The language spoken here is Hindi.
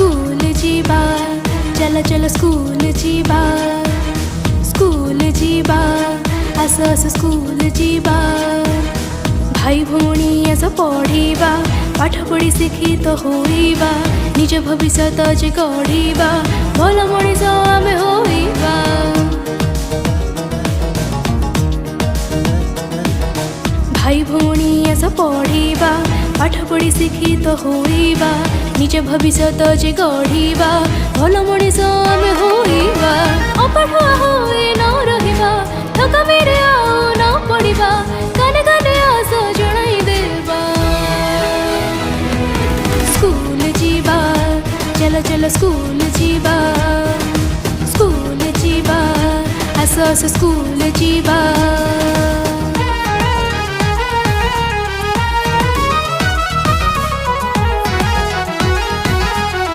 स्कूल जीवा चल चल स्कूल जीवा स्कूल जीवा आस आस स्कूल जीवा भाई भौणी आस पढ़िबा पाठ पढ़ी शिक्षित होइबा निज भविष्यत जे गढ़िबा भल मनीष आमे होइबा। भाई भौणी आस पढ़िबा पाठ पढ़ी शिक्षित होइबा निज भविष्यत जे गढ़िबा भल मनीष आमे होइबा। अपाठुआ होई न रहिबा ठकामीरे आउ न पड़िबा काने काने आस जणाई देबा। स्कूल जीवा चल चल स्कूल जीवा स्कूल जीवा आस आस स्कूल जीवा।